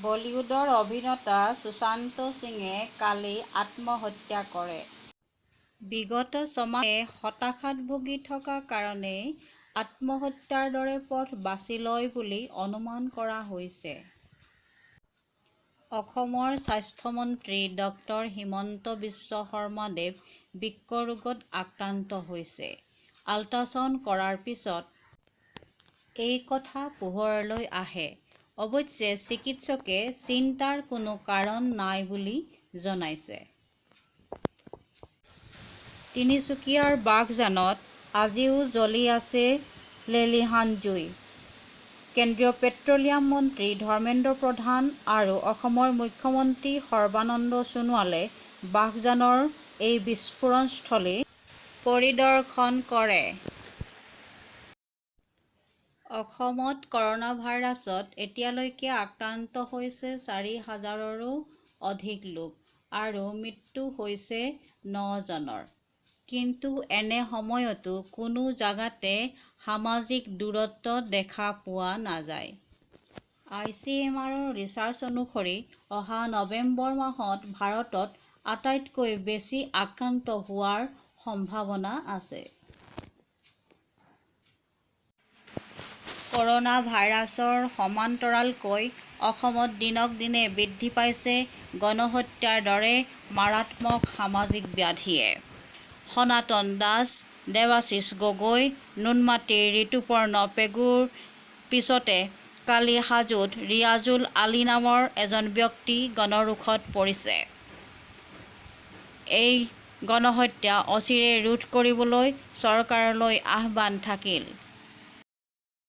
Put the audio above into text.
বলিউডৰ অভিনেতা সুশান্ত সিঙে কালি আত্মহত্যা কৰে। বিগত ছমাহে হতাশাত ভুগি থকা কাৰণেই আত্মহত্যাৰ দৰে পথ বাছি লয় বুলি অনুমান কৰা হৈছে। অসমৰ স্বাস্থ্যমন্ত্ৰী ড হিমন্ত বিশ্ব শৰ্মাদেৱ বৃক্ক ৰোগত আক্ৰান্ত হৈছে। আল্ট্ৰাছাউণ্ড কৰাৰ পিছত এই কথা পোহৰলৈ আহে। অৱশ্যে চিকিৎসকে চিন্তাৰ কোনো কাৰণ নাই বুলি জনাইছে। তিনিচুকীয়াৰ বাঘজানত আজিও জ্বলি আছে লেলিহান জুই। কেন্দ্ৰীয় পেট্ৰলিয়াম মন্ত্ৰী ধৰ্মেন্দ্ৰ প্ৰধান আৰু অসমৰ মুখ্যমন্ত্ৰী সৰ্বানন্দ সোণোৱালে বাঘজানৰ এই বিস্ফোৰণস্থলী পৰিদৰ্শন কৰে। অসমত কৰনা ভাইৰাছত এতিয়ালৈকে আক্ৰান্ত হৈছে ৪,০০০ৰো অধিক লোক আৰু মৃত্যু হৈছে ৯ জনৰ। কিন্তু এনে সময়তো কোনো জাগাতে সামাজিক দূৰত্ব দেখা পোৱা নাযায়। ICMRৰ ৰিচাৰ্চ অনুসৰি অহা নৱেম্বৰ মাহত ভাৰতত আটাইতকৈ বেছি আক্ৰান্ত হোৱাৰ সম্ভাৱনা আছে। কৰনা ভাইৰাছৰ সমান্তৰালকৈ অসমত দিনক দিনে বৃদ্ধি পাইছে গণহত্যাৰ দৰে মাৰাত্মক সামাজিক ব্যাধিয়ে। সনাতন দাস, দেৱাশিষ গগৈ, নুনমাটিৰ ঋতুপৰ্ণ পেগুৰ পিছতে কালি হাজোত ৰিয়াজুল আলী নামৰ এজন ব্যক্তি গণৰোষত পৰিছে। এই গণহত্যা অচিৰেই ৰোধ কৰিবলৈ চৰকাৰলৈ আহ্বান থাকিল।